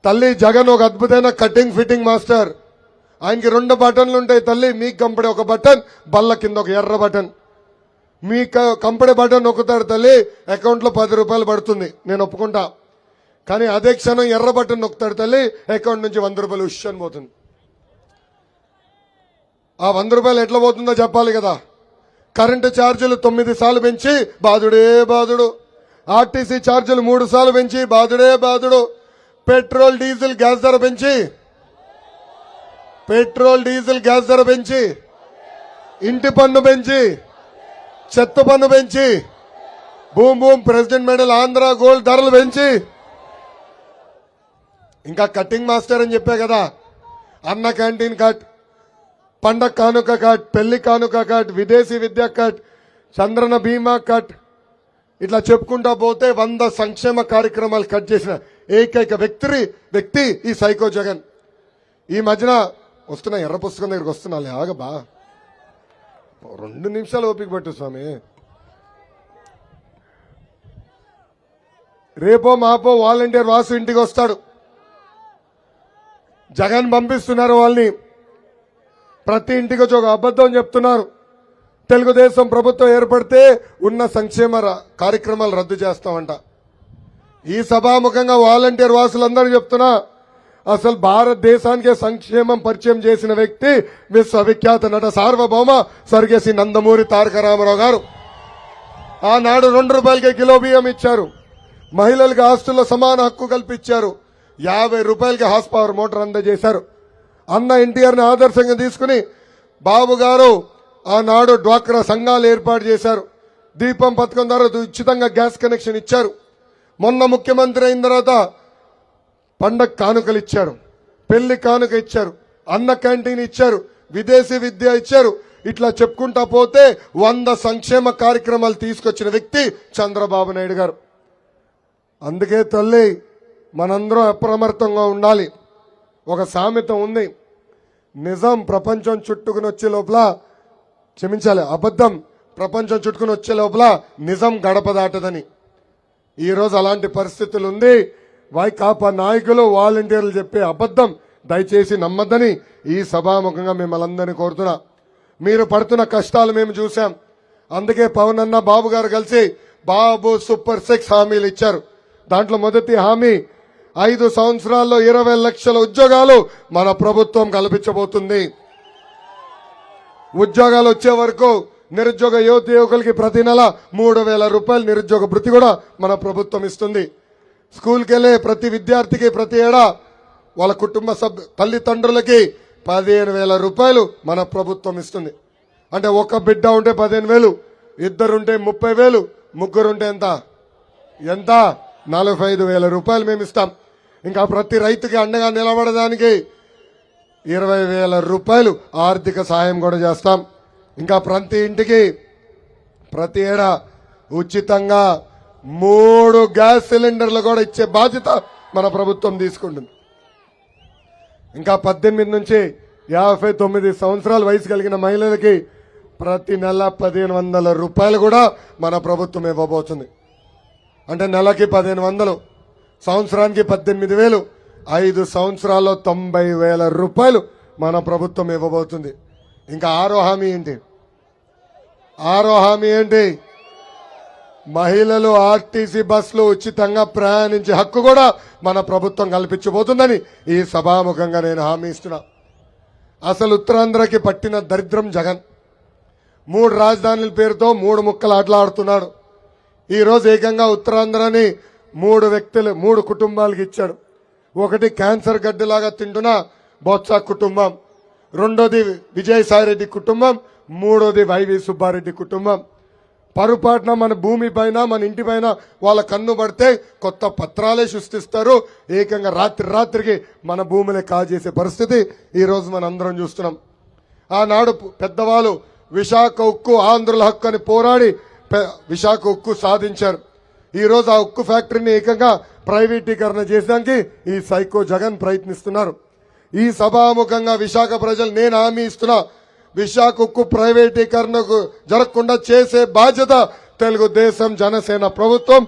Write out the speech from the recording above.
తల్లి జగన్ ఒక అద్భుతమైన కటింగ్ ఫిట్టింగ్ మాస్టర్. ఆయనకి 2 బటన్లు ఉంటాయి తల్లి. మీకు కంపడే ఒక బటన్, బల్ల కింద ఒక ఎర్ర బటన్. మీ కంపడే బటన్ నొక్కుతాడు తల్లి, అకౌంట్లో 10 రూపాయలు పడుతుంది, నేను ఒప్పుకుంటా. కానీ అదే క్షణం ఎర్ర బటన్ నొక్కుతాడు తల్లి, అకౌంట్ నుంచి 100 రూపాయలు ఉష్ అని పోతుంది. ఆ 100 రూపాయలు ఎట్లా పోతుందో చెప్పాలి కదా. కరెంటు ఛార్జీలు 9 సార్లు పెంచి బాధుడే బాధుడు. ఆర్టీసీ ఛార్జీలు 3 సార్లు పెంచి బాధుడే బాధుడు. పెట్రోల్ డీజిల్ గ్యాస్ ధర పెంచి ఇంటి పన్ను పెంచి, చెత్త పన్ను పెంచి, boom president medal Andhra gold ధరలు పెంచి, ఇంకా కటింగ్ మాస్టర్ అని చెప్పే కదా. అన్న క్యాంటీన్ కట్, పండగ కానుక కట్, పెళ్లి కానుక కట్, విదేశీ విద్య కట్, చంద్రన బీమా కట్, ఇట్లా చెప్పుకుంటా పోతే 100 సంక్షేమ కార్యక్రమాలు కట్ చేసిన ఏకైక వ్యక్తి ఈ సైకో జగన్. ఈ మధ్యన వస్తున్నా, ఎర్ర పుస్తకం దగ్గరికి వస్తున్నా, ఆగబా 2 నిమిషాలు ఓపిక పట్టు స్వామి. రేపో మాపో వాలంటీర్ వాసు ఇంటికి వస్తాడు. జగన్ పంపిస్తున్నారు వాళ్ళని. ప్రతి ఇంటికి వచ్చి ఒక అబద్ధం చెప్తున్నారు. తెలుగుదేశం ప్రభుత్వం ఏర్పడితే ఉన్న సంక్షేమ కార్యక్రమాలు రద్దు చేస్తామంట. ఈ సభాముఖంగా వాలంటీర్ వాసులందరూ చెప్తున్నా, అసలు భారతదేశానికే సంక్షేమం పరిచయం చేసిన వ్యక్తి విశ్వవిఖ్యాత నట సార్వభౌమ స్వర్గీయ నందమూరి తారక రామారావు గారు. ఆనాడు 2 రూపాయలకే కిలో బియ్యం ఇచ్చారు. మహిళలకు ఆస్తుల్లో సమాన హక్కు కల్పించారు. 50 రూపాయలకి హార్స్ పవర్ మోటార్ అందజేశారు. అన్న ఎన్టీఆర్ని ఆదర్శంగా తీసుకుని బాబు గారు ఆనాడు డ్వాక్రా సంఘాలు ఏర్పాటు చేశారు. దీపం పథకం ద్వారా ఉచితంగా గ్యాస్ కనెక్షన్ ఇచ్చారు. మొన్న ముఖ్యమంత్రి అయిన తర్వాత పండగ కానుకలు ఇచ్చారు, పెళ్లి కానుక ఇచ్చారు, అన్న క్యాంటీన్ ఇచ్చారు, విదేశీ విద్య ఇచ్చారు. ఇట్లా చెప్పుకుంటా పోతే 100 సంక్షేమ కార్యక్రమాలు తీసుకొచ్చిన వ్యక్తి చంద్రబాబు నాయుడు గారు. అందుకే తల్లి మనందరం అప్రమత్తంగా ఉండాలి. ఒక సామెత ఉంది, నిజం ప్రపంచం చుట్టుకుని వచ్చే లోపల, క్షమించాలి, అబద్ధం ప్రపంచం చుట్టుకుని వచ్చే లోపల నిజం గడప దాటదని. ఈరోజు అలాంటి పరిస్థితులు ఉంది. వైకాపా నాయకులు వాలంటీర్లు చెప్పే అబద్ధం దయచేసి నమ్మద్దని ఈ సభాముఖంగా మిమ్మల్ని అందరినీ కోరుతున్నా. మీరు పడుతున్న కష్టాలు మేము చూసాం. అందుకే పవన్ అన్న బాబు గారు కలిసి బాబు సూపర్ 6 హామీలు ఇచ్చారు. దాంట్లో మొదటి హామీ 5 సంవత్సరాల్లో 20 లక్షల ఉద్యోగాలు మన ప్రభుత్వం కల్పించబోతుంది. ఉద్యోగాలు వచ్చే వరకు నిరుద్యోగ యువకులకి ప్రతి నెల 3,000 రూపాయలు నిరుద్యోగ భృతి కూడా మన ప్రభుత్వం ఇస్తుంది. స్కూల్కి వెళ్ళే ప్రతి విద్యార్థికి ప్రతి ఏడా వాళ్ళ కుటుంబ తల్లిదండ్రులకి 15,000 రూపాయలు మన ప్రభుత్వం ఇస్తుంది. అంటే ఒక బిడ్డ ఉంటే 15,000, 2 ఉంటే 30,000, 3 ఉంటే ఎంత 45,000 రూపాయలు మేము ఇస్తాం. ఇంకా ప్రతి రైతుకి అండగా నిలబడడానికి 20,000 రూపాయలు ఆర్థిక సాయం కూడా చేస్తాం. ఇంకా ప్రతి ఇంటికి ప్రతి ఏడా ఉచితంగా 3 గ్యాస్ సిలిండర్లు కూడా ఇచ్చే బాధ్యత మన ప్రభుత్వం తీసుకుంటుంది. ఇంకా 18 నుంచి 59 సంవత్సరాల వయసు కలిగిన మహిళలకి ప్రతి నెల 1,500 రూపాయలు కూడా మన ప్రభుత్వం ఇవ్వబోతుంది. అంటే నెలకి 1,500, సంవత్సరానికి 18,000, 5 సంవత్సరాల్లో 90,000 రూపాయలు మన ప్రభుత్వం ఇవ్వబోతుంది. ఇంకా 6వ హామీ ఏంటి? మహిళలు ఆర్టీసీ బస్సులు ఉచితంగా ప్రయాణించే హక్కు కూడా మన ప్రభుత్వం కల్పించబోతుందని ఈ సభాముఖంగా నేను హామీ ఇస్తున్నా. అసలు ఉత్తరాంధ్రకి పట్టిన దరిద్రం జగన్ 3 రాజధానుల పేరుతో 3 ముక్కలు ఆటలాడుతున్నాడు. ఈరోజు ఏకంగా ఉత్తరాంధ్రని 3 కుటుంబాలకు ఇచ్చాడు. ఒకటి క్యాన్సర్ గడ్డిలాగా తింటున్న బొత్స కుటుంబం, రెండోది విజయసాయిరెడ్డి కుటుంబం, మూడోది వైవి సుబ్బారెడ్డి కుటుంబం. పొరపాటున మన భూమి పైన మన ఇంటి పైన వాళ్ళ కన్ను పడితే కొత్త పత్రాలే సృష్టిస్తారు. ఏకంగా రాత్రికి మన భూములే కాజేసే పరిస్థితి ఈరోజు మనం అందరం చూస్తున్నాం. ఆనాడు పెద్దవాళ్ళు విశాఖ ఉక్కు ఆంధ్రుల హక్కు అని పోరాడి విశాఖ ఉక్కు సాధించారు. ఈరోజు ఆ ఉక్కు ఫ్యాక్టరీని ఏకంగా ప్రైవేటీకరణ చేసడానికి ఈ సైకో జగన్ ప్రయత్నిస్తున్నారు. ఈ సభాముఖంగా విశాఖ ప్రజలు నేను హామీ ఇస్తున్నా, విశాఖ ఉక్కు ప్రైవేటీకరణకు జరగకుండా చేసే బాధ్యత తెలుగుదేశం జనసేన ప్రభుత్వం